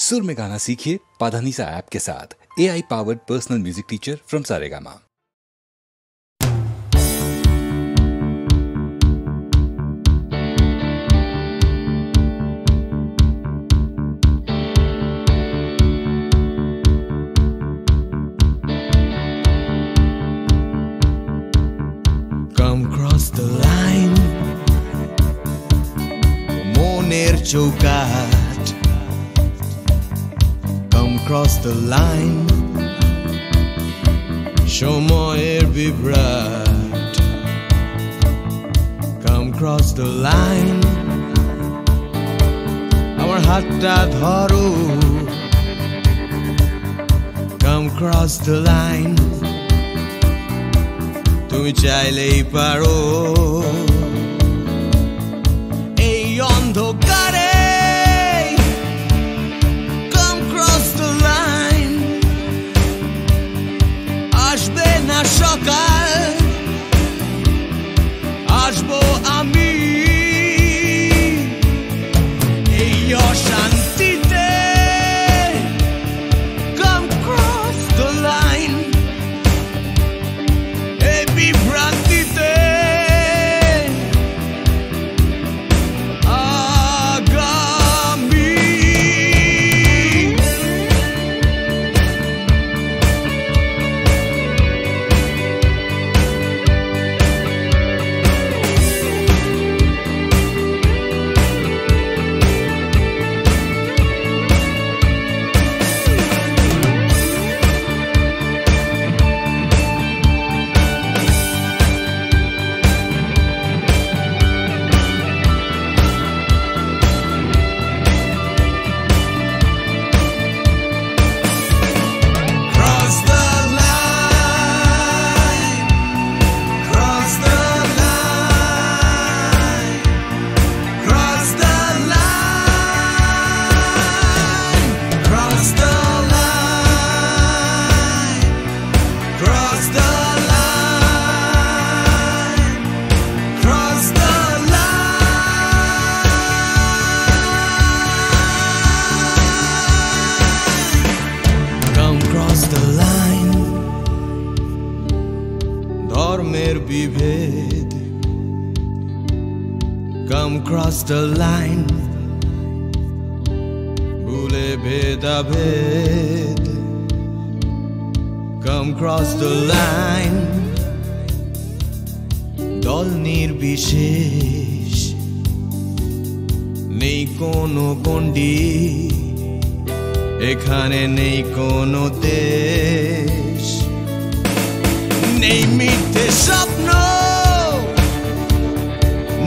सुर में गाना सीखिए पाधानीसा ऐप के साथ। AI powered personal music teacher from Saregama. Come cross the line, Moner Chowkat. Come cross the line, Shomoyer Vibrat. Come cross the line, our hatta dharo. Come cross the line, তুমি চাইলেই পারো এই অন্ধকারে। Come cross the line, আসবে না সকাল, আসবো আমি এই অশান্তিতে। Come cross the line, বিভ্রান্তিতে আগামী। ধর্মের বিভেদ, Come cross the line, ভুলে ভেদাভেদ। Come cross the line, দল নির্বিশেষ, নেই কোনো গণ্ডি, এখানে নেই কোনো দেশ। নেই মিথ্যে স্বপ্ন,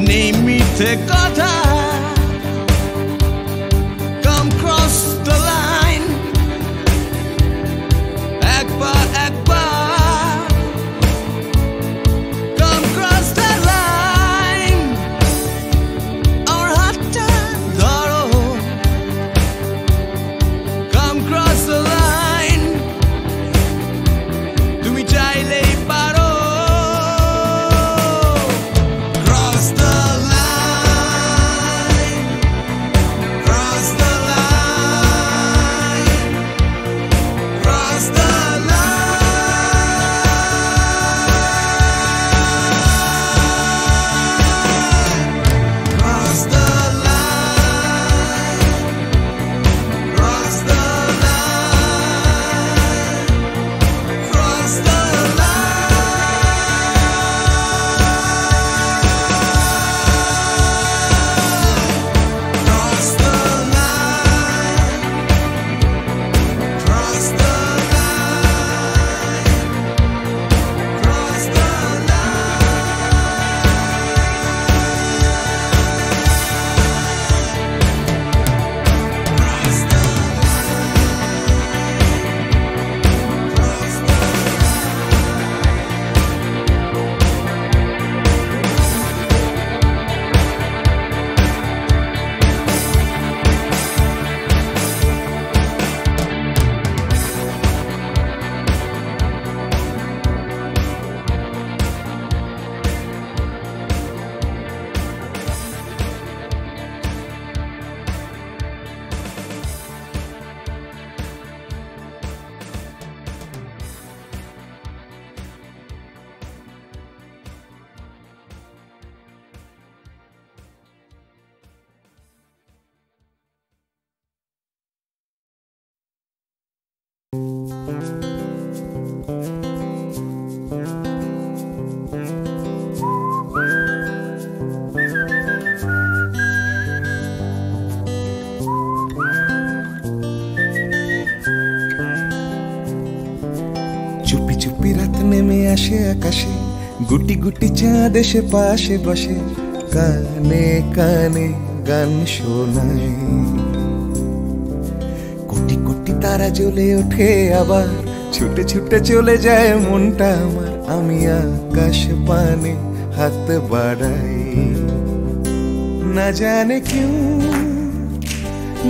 নেই মিথ্যে কথা। Come cross the line, একবার একবার। Come cross the line, আমার হাতটা ধরো। Come cross the line, তুমি চাইলেই পারো। Cross the line. নেমে আসে আকাশে, গুটি গুটি চাঁদ এসে পাশে বসে, কানে কানে গান শোনায়। কোটি কোটি তারা জ্বলে ওঠে আবার, ছুটে ছুটে চলে যায় মনটা আমার। আমি আকাশ পানে হাত বাড়াই, না জানে क्यों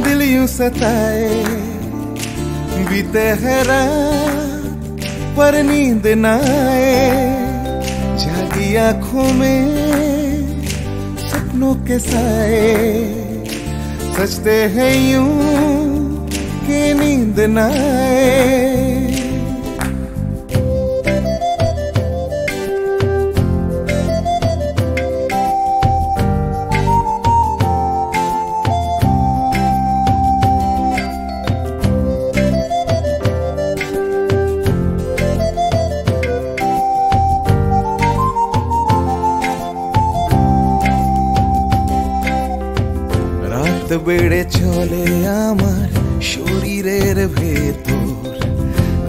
दिल यूं सताए। बीते है रात पर नींद न आए, जागी आंखों में सपनों के साए। सजते हैं यूं कि नींद न आए। বেড়ে চলে আমার শরীরের ভেতর,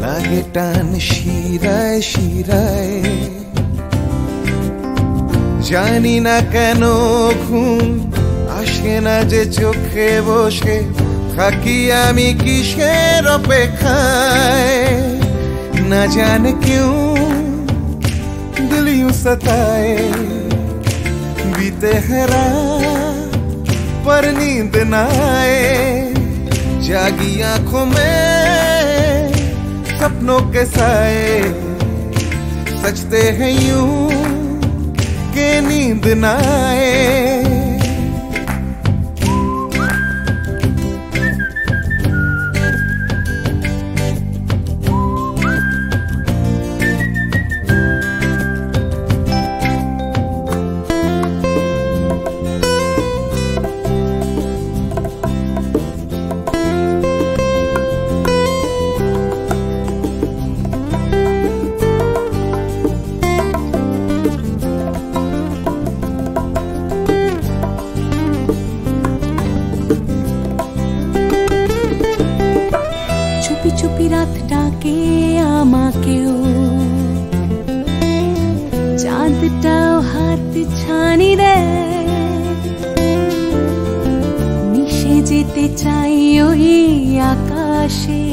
লাগে টান শিরায় শিরায়। জানি না কেন ঘুম আসে না যে চোখে, বসে থাকি আমি কিসের অপেক্ষায়। না জানে क्यों दिल यूं सताए। बीते है रात पर नींद न आए, जागी आंखों में सपनों के साए। सजते हैं यूं कि नींद न आए। চুপি রাত ডাকে আমাকেও, চাঁদটাও হাত ছানি দেয়। মিশে যেতে চাই ওই আকাশে,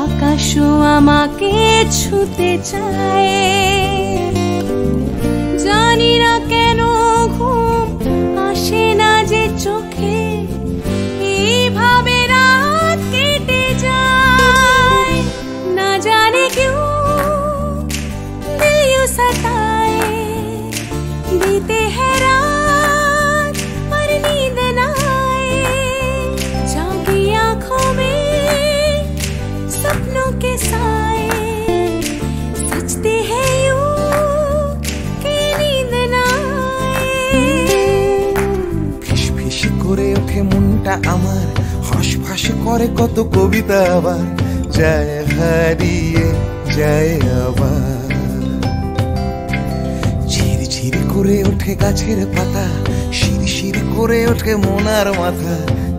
আকাশও আমাকে ছুতে চায়। জানি না কেন ঘুম আসে না যে চোখে, এইভাবে सताए। बीते है रात पर नींद न आए, जागी आंखों में सपनों के साए। सजते हैं यूं कि नींद न आए। ফিস ফিস করে ওঠে মনটা আমার, হাঁসফাঁস করে কত কবিতা আবার, যায় হারিয়ে যায় আবার। করে ওঠে গাছের পাতা, শিরি শিরি করে ওঠে মোনার মাথা,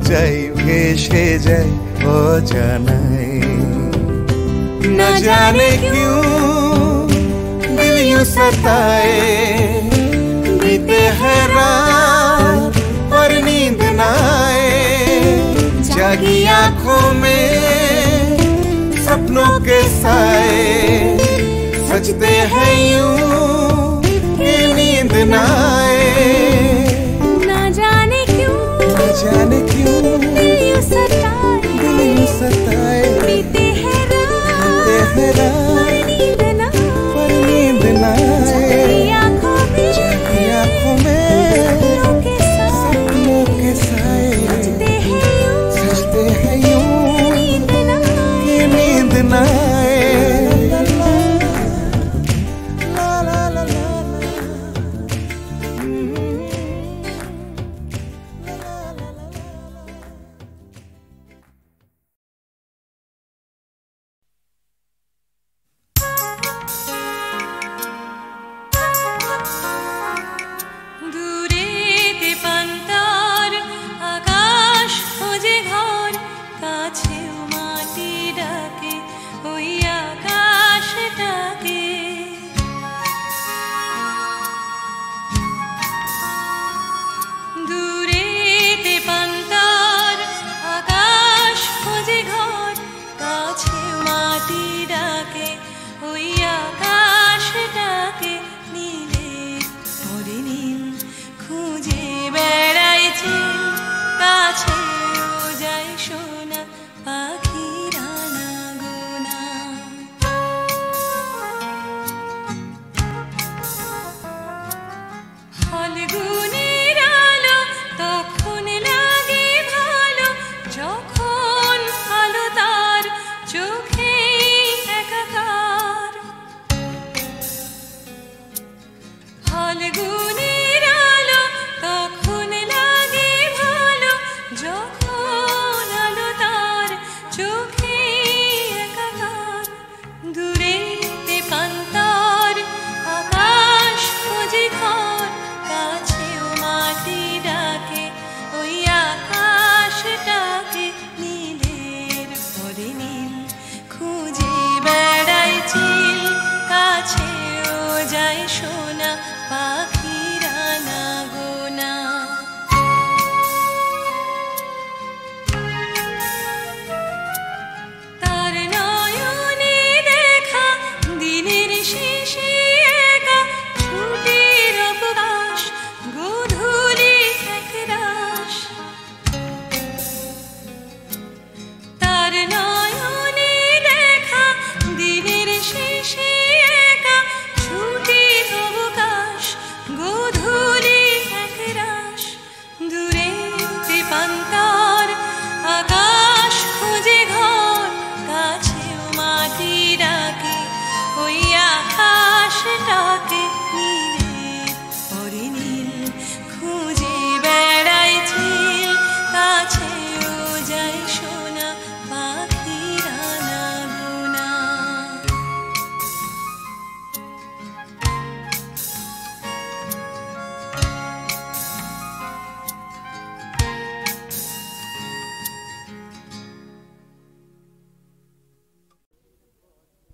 যাই ভেসে যায় অজানায়। না জানে क्यों दिल यूं सताए। बीते है रात पर नींद न आए, जागी आंखों में सपनों के साए। सजते हैं यूं नींद न आए। ना जाने क्यों दिल यूं सताए। बीते है रात पर नींद न आए, जागी आंखों में सपनों के साए। सजते हैं यूं कि नींद न आए। ওই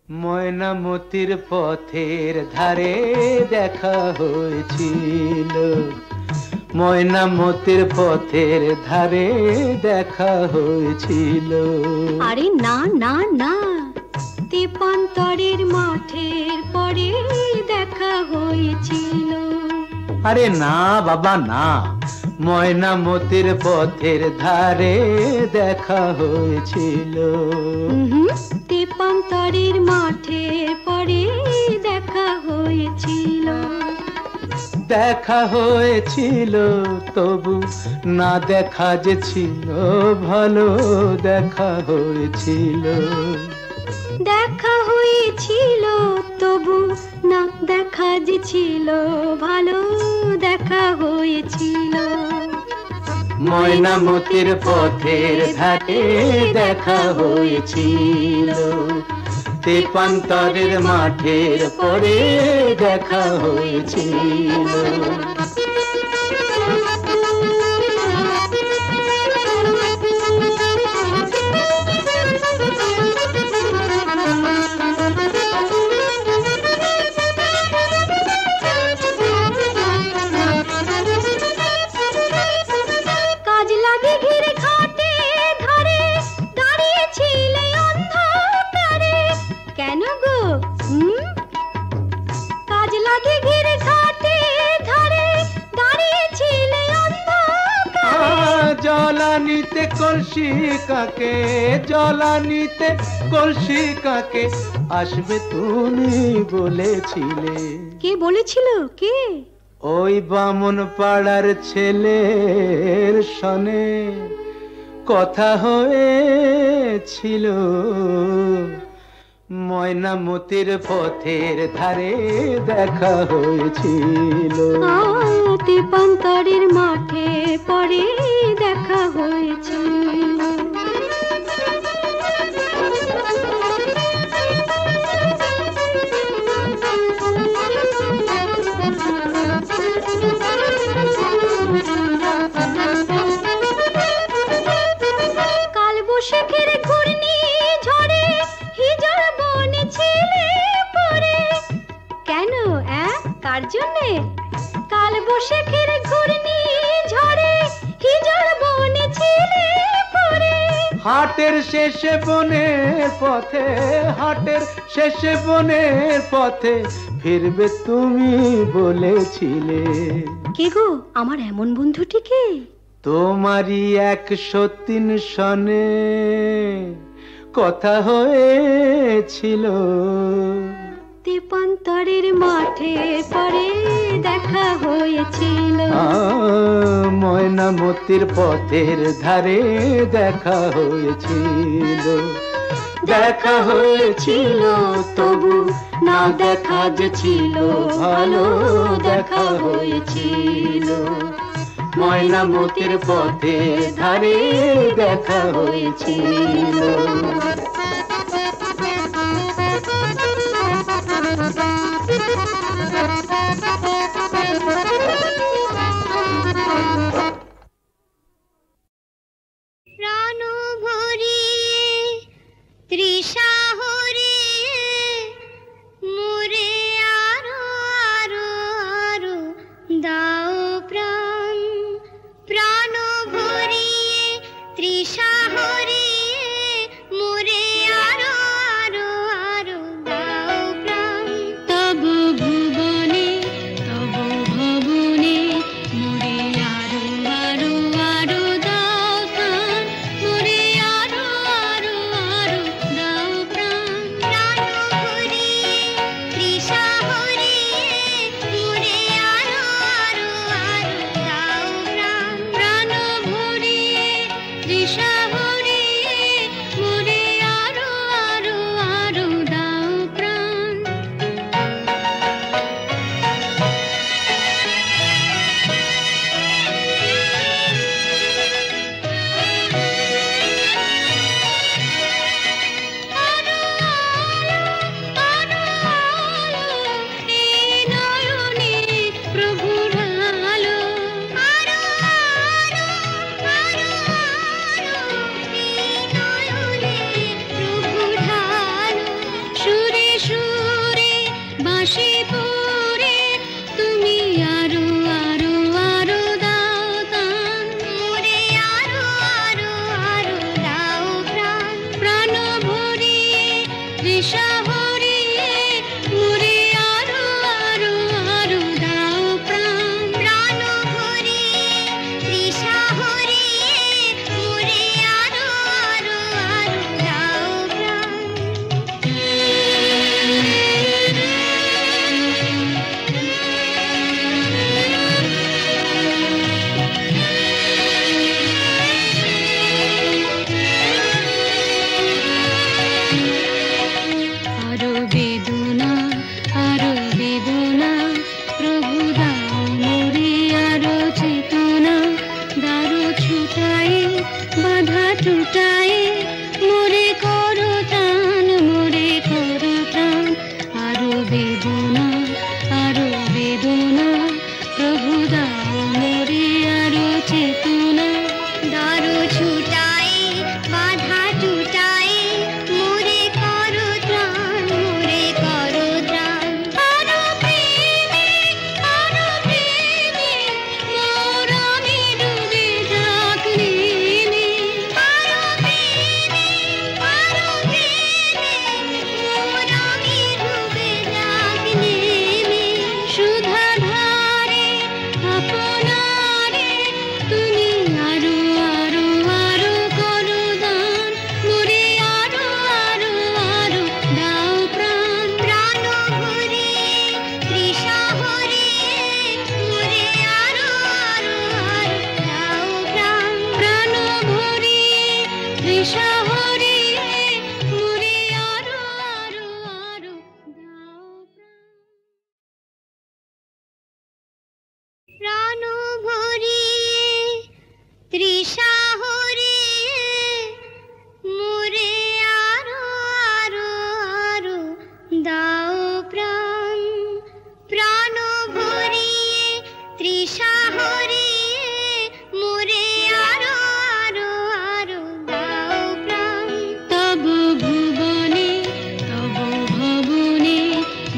ময়নামতির পথের ধারে দেখা হয়েছিল, ময়নামতির পথের ধারে দেখা হয়েছিল। আরে না না না, তেপান্তরের মাঠের পরে দেখা হয়েছিল। আরে না বাবা না, ময়নামতির পথের ধারে দেখা হয়েছিল। তেপান্তরের মাঠের পরে দেখা হয়েছিল। দেখা হয়েছিল তবু না দেখা যে ছিল ভালো, দেখা হয়েছিল। দেখা হয়েছিল তবু না দেখা যে ছিল ভালো, দেখা হয়েছিল। ময়নামতির পথের ধারে দেখা হয়েছিল, তেপান্তরের মাঠের পরে দেখা হয়েছিল। জলানিতে কলসি কাকে, জলানিতে কলসি কাকে আসবে তুমি বলেছিলে। কে বলেছিল? কে? ওই বামন পাড়ার ছেলের সনে কথা হয়েছিল। ময়নামতির পথের ধারে দেখা হয়েছিল। তেপান্তরের মাঠে পরে দেখা হয়েছিল। কাল বৈশাখের ঘূর্ণি ঝড়ে হিজল বনে ছেলে পড়ে। কেন? কার জন্যে? কাল বৈশাখের ঘূর্ণি ঝড়ে হিজল বনে ছেলে পড়ে। হাটের শেষে বনের পথে, হাটের শেষে বনের পথে ফিরবে তুমি বলেছিলে। কে গো আমার এমন বন্ধুটিকে? তোমারই 103 সনে কথা হয়েছিল। তেপান্তরের মাঠে পরে দেখা হয়েছিল। ময়নামতির পথের ধারে দেখা হয়েছিল। দেখা হয়েছিল তবু না দেখা যে ছিল ভালো, দেখা হয়েছিল। ময়নামতির পথের ধারে দেখা হয়েছিল। প্রাণ ভরিয়ে তৃষা হরিয়ে মোরে আরো আরো আরো দাও প্রাণ। প্রাণ ভরিয়ে তৃষা হরিয়ে মোরে আরো আরো আরো দাও প্রাণ। তব ভুবনে তব ভবনে মোরে আরো আরো আরো দাও প্রাণ। মোরে আরো আরো আরো দাও প্রাণ। প্রাণ ভরিয়ে তৃষা হরিয়ে মোরে আরো আরো আরো দাও প্রাণ। প্রাণ ভরিয়ে তৃষা হরিয়ে মোরে আরো আরো আরো দাও প্রাণ। আরো আলো এই নয়নে প্রভুর আলো। আরো আলো ছুটায়ে মোরে করো ত্রাণ, মোরে করো ত্রাণ। আরো বেদনা, আরো বেদনা, প্রভু দাও মোরে আরো চেতনা। দারু ছুটায়ে বাধা টুটায়ে মোরে করো ত্রাণ, মোরে করো ত্রাণ। আরো প্রেমে, আরো প্রেমে মোর আমি ডুবে যাক নেমে। আরো প্রেমে, আরো প্রেমে মোর আমি ডুবে যাক নেমে। সুধা ধারে আপনারে তুমি আরো আরো আরো করো দান, মোরে আরো আরো আরো দাও প্রাণ। প্রাণ ভরিয়ে তৃষা হরিয়ে মোরে আরো আরো আরো দাও প্রাণ। প্রাণ ভরিয়ে তৃষা হরিয়ে মোরে আরো আরো আরো দাও প্রাণ। প্রাণ ভরিয়ে তৃষা হরিয়ে মোরে আরো আরো আরো দাও প্রাণ। প্রাণ ভরিয়ে তৃষা হরিয়ে মোরে আরো আরো আরো দাও প্রাণ। তব ভুবনে তব ভবনে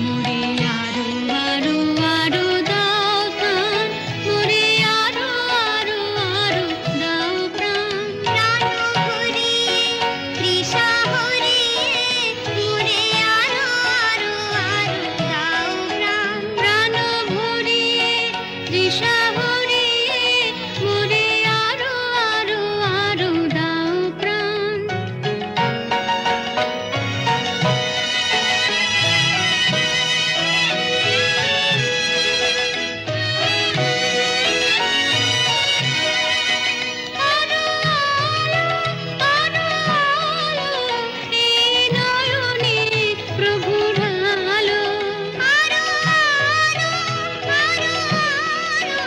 মোরে আরো আরো আরো দাও প্রাণ, মোরে আরো আরো আরো দাও প্রাণ। প্রাণ ভরিয়ে তৃষা হরিয়ে মোরে আরো আরো আরো দাও প্রাণ। প্রাণ ভরিয়ে তৃষা হরিয়ে মোরে আরো আরো আরো দাও প্রাণ। আরো আলো, আরো আলো, এই নয়নে প্রভুর আলো। আরো আলো, আরো আলো,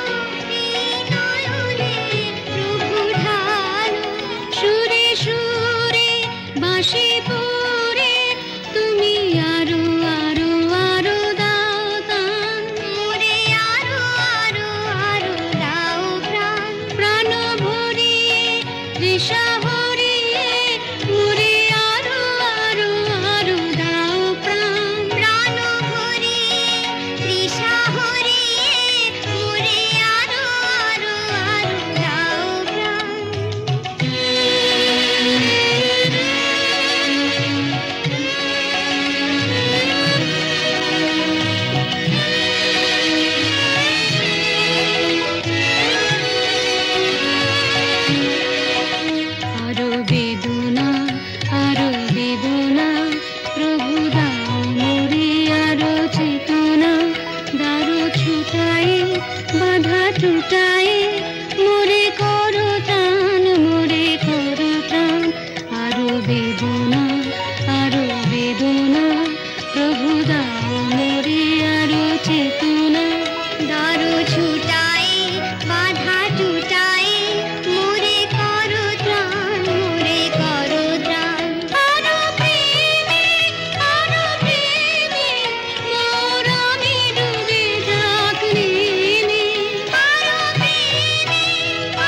এই নয়নে প্রভুর আলো। সুরে সুরে বাঁশি পুরে তুমি আরো আরো আরো দাও দান, মোরে আরো আরো আরো দাও প্রাণ। প্রাণ ভরিয়ে তৃষা হরিয়ে মোরে আরো আরো আরো দাও প্রাণ। প্রাণ ভরিয়ে তৃষা হরিয়ে মোরে আরো আরো আরো দাও প্রাণ। আরো বেদনা, আরো বেদনা, প্রভু দাও মোরে আরো চেতনা। দারু ছুটায়ে বাধা টুটায়ে মোরে করো ত্রাণ, মোরে করো ত্রাণ। আরো বেদনা, আরো বেদনা, প্রভু দাও মোরে আরো চেতনা। দারু ছুটায়ে বাধা টুটায়ে মোরে করো ত্রাণ, মোরে করো ত্রাণ। আরো প্রেমে, আরো প্রেমে মোর আমি ডুবে যাক নেমে। আরো প্রেমে,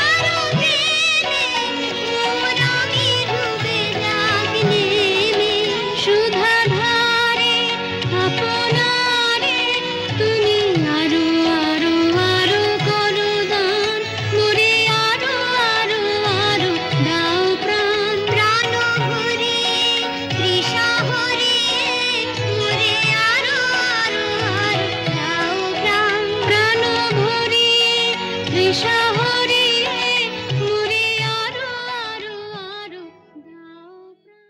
আরো প্রেমে মোর আমি ডুবে যাক নেমে। সুধা ধারে আপনারে তুমি আরো আরো আরো করো দান, মোরে আরো আরো আরো দাও প্রাণ। প্রাণ ভরিয়ে তৃষা হরিয়ে মোরে আরো আরো আরো দাও প্রাণ। প্রাণ ভরিয়ে তৃষা হরিয়ে মোরে আরো আরো আরো দাও প্রাণ।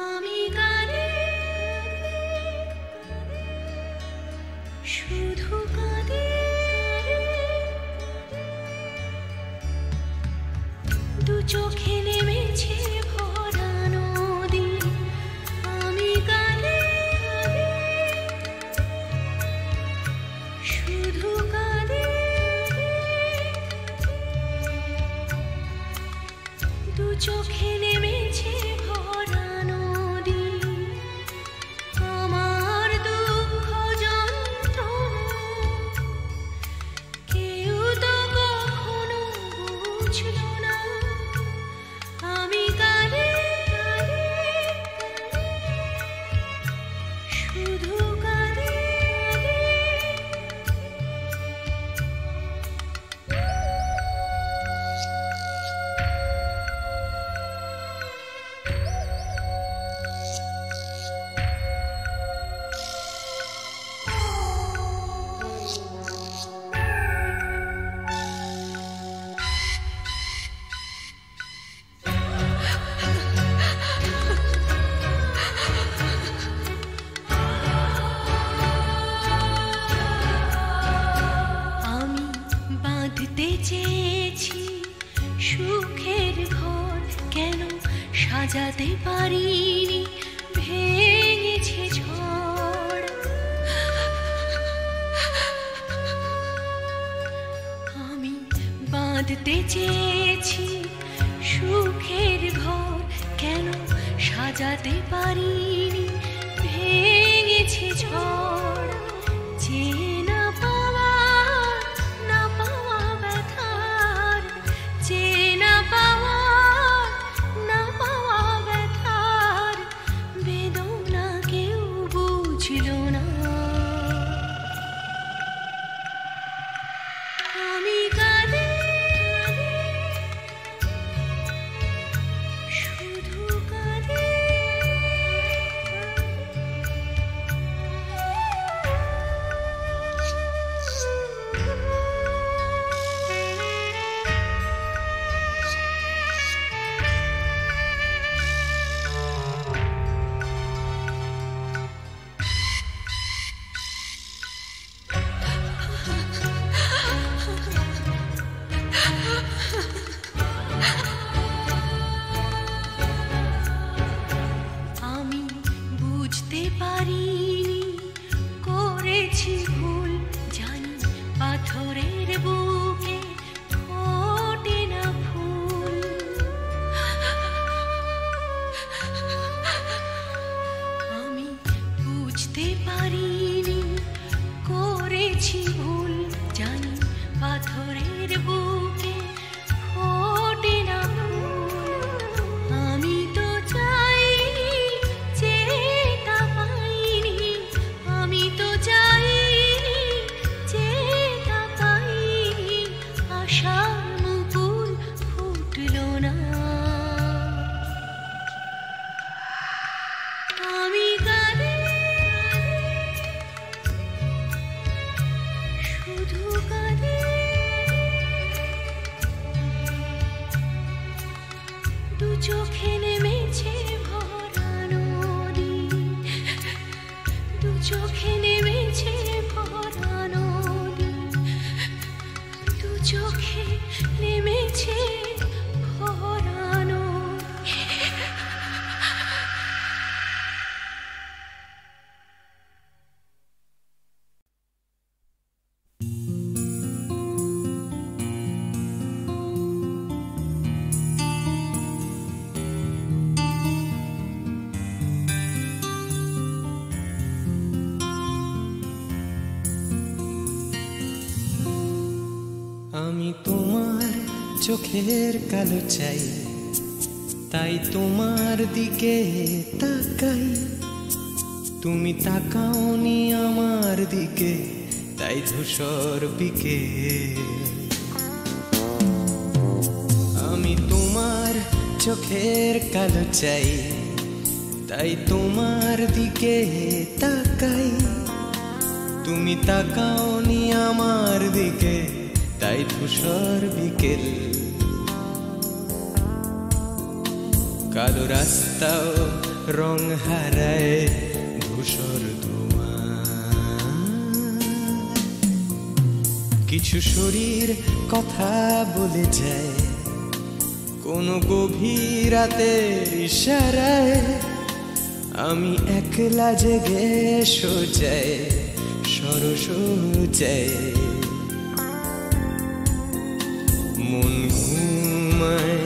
আমি কাঁদি, শুধু কাঁদি, দু চোখে নেমেছে ভরা নদী। আমি কাঁদি, শুধু কাঁদি, চোখে নেমেছে ভরা নদী, আমার দুঃখ যন্ত্রণা কেউ তো কখনো বুঝল না। আমি কাঁদি শুধু কাঁদি। আমি বাঁধতে চেয়েছি সুখের ঘর, কেন সাজাতে পারিনি, ভেঙেছে ঝড়। আমি বাঁধতে চেয়েছি সুখের ঘর, কেন সাজাতে পারিনি, ভেঙেছে ঝড়। যে না পাওয়া ব্যথার, যে না পাওয়া ব্যথার বেদনা কেউ বুঝল না। আমি কাঁদি শুধু কাঁদি। আমি বুঝতে পারিনি, করেছি ভুল, জানি পাথরের বুকে ফোটে না ফুল। আমি বুঝতে পারিনি, করেছি ভুল, জানি পাথরের বুকে ফোটে না ফুল। আমি তো চাইনি, যেটা পাইনি, আমি তো চাইনি, যেটা পাইনি, আশার মুকুল ফুটল না। আমি কাঁদি শুধু কাঁদি। দু চোখে নেমেছে ভরা নদী, দু চোখে নেমেছে ভরা নদী, দু চোখে নেমেছে ভরা নদী। আমি তোমার চোখের কালো চাই, তাই তোমার দিকে তাকাই। তুমি তাকাওনি আমার দিকে, তাই ধূসর বিকে। আমি তোমার চোখের কালো চাই, তাই তোমার দিকে তাকাই। তুমি তাকাওনি আমার দিকে, তাই ধূসর বিকেল। কালো রাস্তাও রং হারায় ধূসর ধোঁয়া। কিছু শরীর কথা বলে যায় কোনো গভীর রাতের ইশারায়। আমি একলা জেগে সোজায় সরস যায়। মন ঘুমায়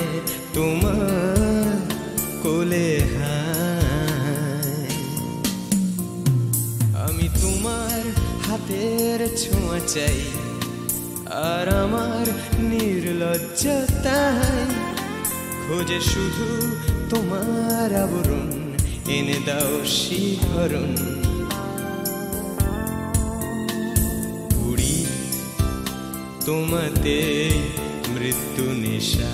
তোমার চাই, আর আমার নির্লজ্জতায় খোঁজে শুধু তোমার আবরণ, এনে দাও শিহরণ। উড়ি তোমাতে মৃত্যু নেশা,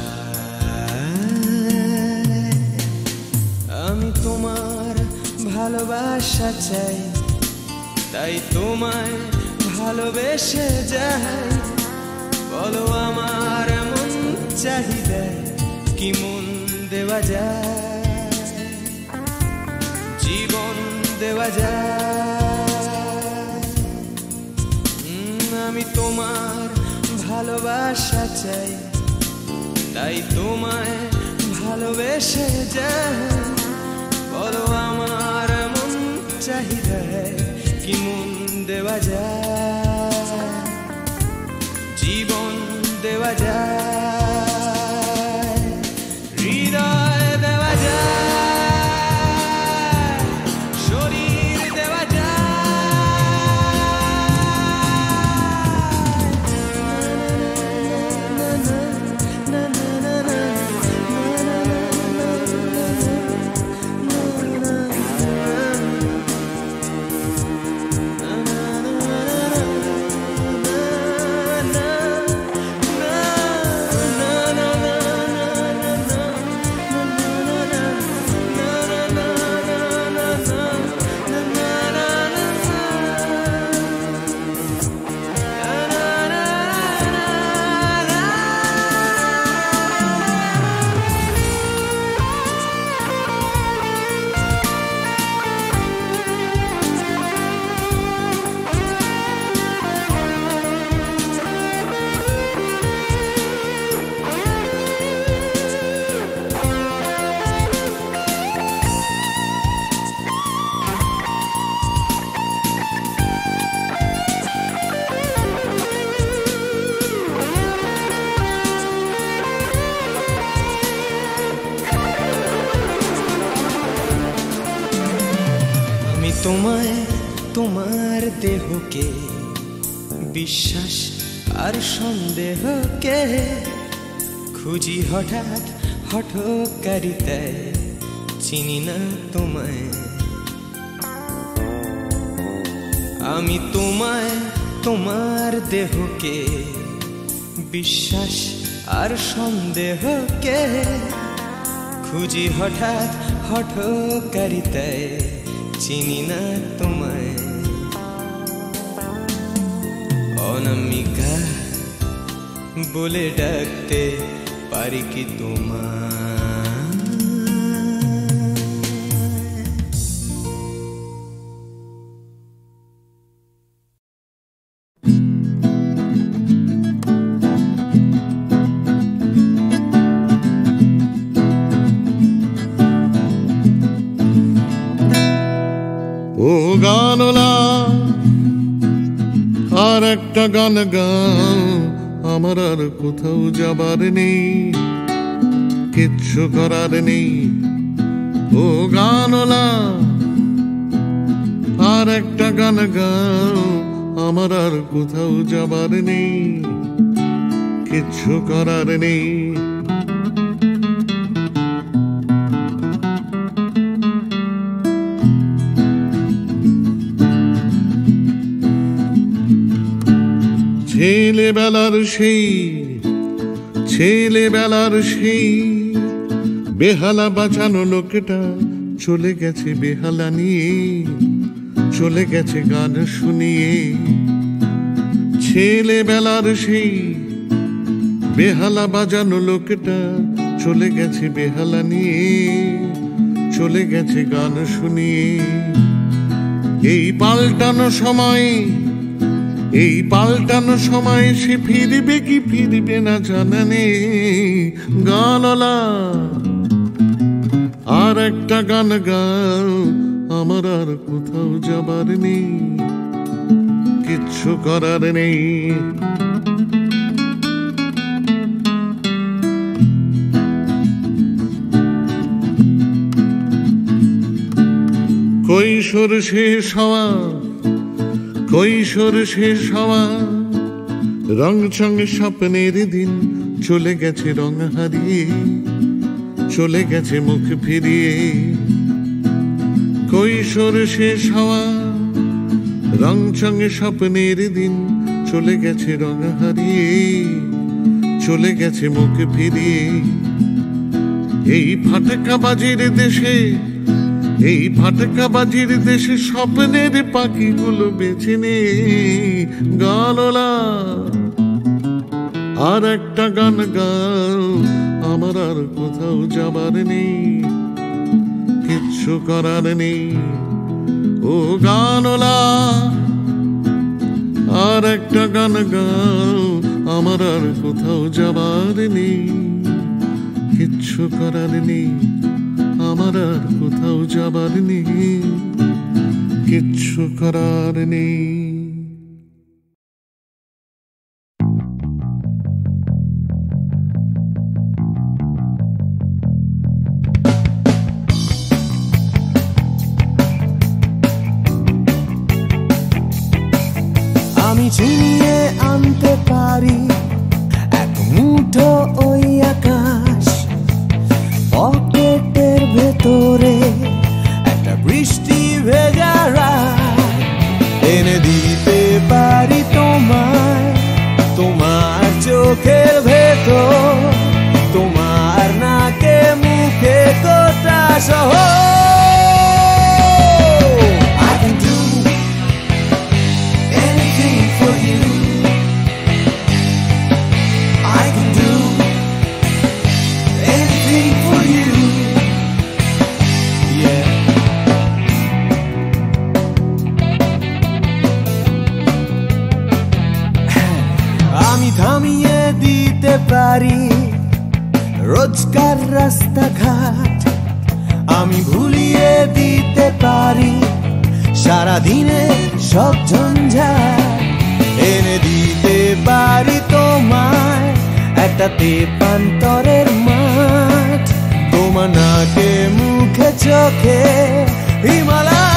আমি তোমার ভালোবাসা চাই, তাই তোমায় ভালোবেসে যাই। বলো আমার মন চাহিদা কি মন দেওয়া যায়, জীবন দেওয়া যায়। আমি তোমার ভালোবাসা চাই, তাই তোমায় ভালোবেসে যাই। বলো আমার মন চাহিদা কি মন দেওয়া যায়, জীবন দেওয়া যায়, হৃদয় দেওয়া যায়, শরীর দেওয়া তোমায়, তোমার দেহকে বিশ্বাস আর সন্দেহকে খুঁজি হঠাৎ হঠকারিতায়, চিনি না তোমায়। আমি তোমায়, তোমার দেহকে বিশ্বাস আর সন্দেহকে খুঁজি হঠাৎ হঠকারিতায়, চিনি না তোমায়। অনামিকা বলে ডাকতে পারি কি তোমায়? ও গানলা আর একটা গান গাও, আমার আর কোথাও যাবার নেই, কিচ্ছু করার নেই। ও গানলা আর একটা গান গাও, আমার আর কোথাও যাবার নেই, কিচ্ছু করার নেই। ছেলেবেলার সেই, ছেলেবেলার সেই বেহালা বাঁচানো লোকটা চলে গেছে বেহালা নিয়ে, চলে গেছে গান শুনিয়ে। ছেলেবেলার সেই বেহালা বাজানো লোকটা চলে গেছে বেহালা নিয়ে, চলে গেছে গান শুনিয়ে। এই পাল্টানো সময়, এই পাল্টানো সময় সে ফিরবে কি ফিরবে না জানা নেই। গানলা আর একটা গান গাও, আমার আর কোথাও যাবার নেই, কিচ্ছু করার নেই। কৈশোর শেষ হওয়া, কৈশোর শেষ হওয়া রং সঙ্গে স্বপ্নের দিন চলে গেছে রং হারিয়ে, চলে গেছে মুখ ফিরিয়ে। কৈশোর শেষ হওয়া রং সঙ্গে স্বপ্নের দিন চলে গেছে রং হারিয়ে, চলে গেছে মুখ ফিরিয়ে। এই ফাটকাবাজির দেশে, এই ফাটকাবাজির দেশে স্বপ্নের পাখিগুলো বেছে নে গানলা। আর একটা গান গাও, আমার আর কোথাও যাবার নেই, কিচ্ছু করার নেই ও গানলা। আর একটা গান গাও, আমার আর কোথাও যাবার নেই, কিচ্ছু করার নেই, আমার আর কোথাও যাবার নেই, কিচ্ছু করার নেই। আমি ছিনিয়ে আনতে পারি এক মুঠো ওই আকাশ, পকেটের ভেতরে একটা বৃষ্টি ভেজা রাত এনে দিতে পারি তোমায়, তোমার চোখের ভেতর, তোমার নাকে মুখে কোটা সহ। থামিয়ে দিতে পারি রোজকার রাস্তাঘাট, আমি ভুলিয়ে দিতে পারি সারাদিনে সব ঝঞ্ঝাট, এনে দিতে পারি তোমায় একটা তেপান্তরের মাঠ, তোমার নাকে মুখে চোখে হিমালয়।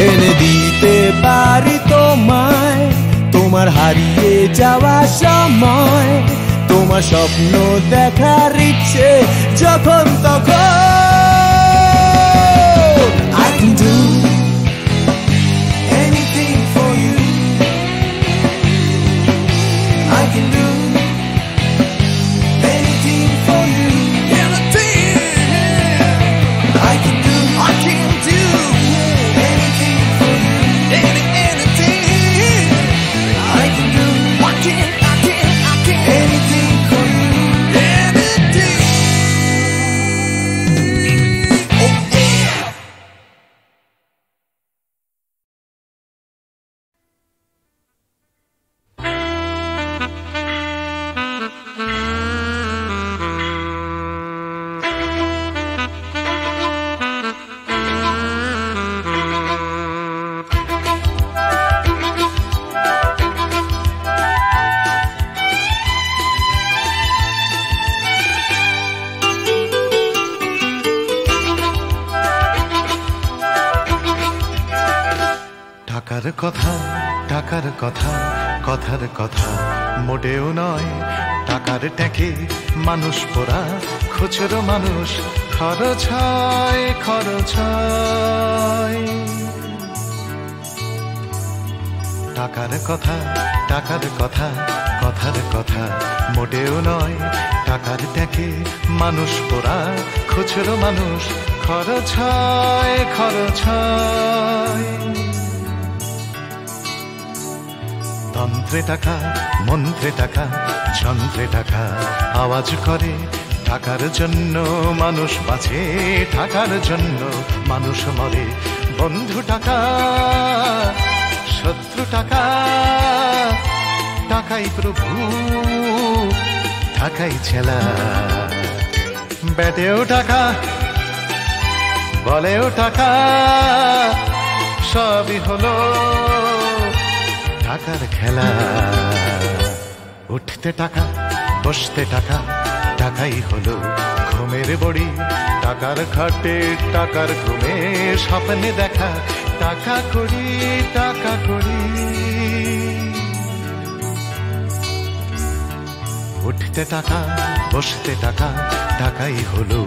এনে দিতে পারি তোমায় তোমার হারিয়ে যাওয়া সময়, তোমার স্বপ্ন দেখার ইচ্ছে যখন তখন। I can do anything for you, I can do anything for you, I can do, I can do anything for you, anything I can do, I can anything for you, anything. Oh yeah. টাকার কথা, টাকার কথা, কথার কথা মোটেও নয়, টাকার ট্যাঁকে মানুষ পোড়া, খুচরো মানুষ খরচ হয়, খরচ হয়। টাকার কথা, টাকার কথা, কথার কথা মোটেও নয়, টাকার ট্যাঁকে মানুষ পোড়া, খুচরো মানুষ খরচ হয়, খরচ হয়। ধন যন্ত্রে টাকা মন্ত্রে টাকা যন্ত্রে টাকা আওয়াজ করে টাকার জন্য মানুষ বাঁচে, টাকার জন্য মানুষ মরে। বন্ধু টাকা শত্রু টাকা, টাকাই প্রভু টাকাই ছেলা। ব্যাটেও টাকা বলেও টাকা, সবই হলো টাকার খেলা। উঠতে টাকা বসতে টাকা, টাকাই হলো ঘুমের বড়ি। টাকার খাটে টাকার ঘুমে স্বপ্নে দেখা, টাকা করি টাকা করি। উঠতে টাকা বসতে টাকা, টাকাই হলো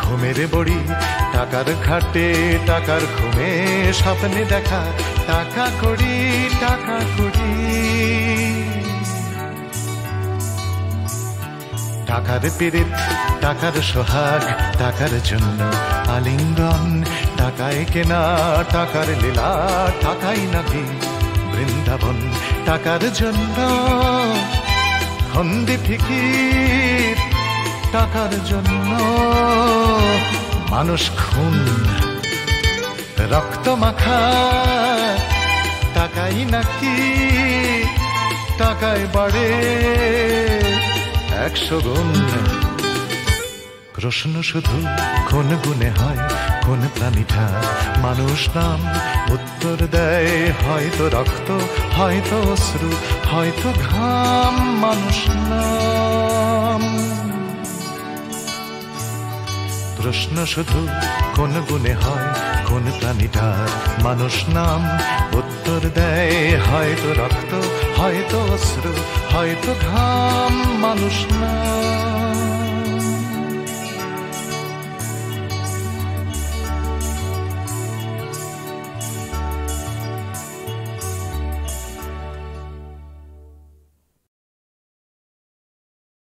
ঘুমের বড়ি। টাকার খাটে টাকার ঘুমে স্বপ্নে দেখা, টাকা করি টাকা করি। টাকার পীড়িত টাকার সোহাগ, টাকার জন্য আলিঙ্গন। টাকায় কেনা টাকার লীলা, টাকাই নাকি বৃন্দাবন। টাকার জন্য হন্দি ফিকির, টাকার জন্য মানুষ খুন রক্ত মাখা। টাকাই নাকি টাকায় বাড়ে 100 গুণ। প্রশ্ন শুধু কোন গুণে হয়, কোন প্রাণীটা মানুষ নাম? উত্তর দেয় হয়তো রক্ত, হয়তো অশ্রু, হয়তো ঘাম। মানুষ নাম। প্রশ্ন শুধু কোন গুণে হয়, কোন প্রাণীটার মানুষ নাম? উত্তর দেয় হয়তো রক্ত, হয়তো অশ্রু, হয়তো ঘাম। মানুষ নাম।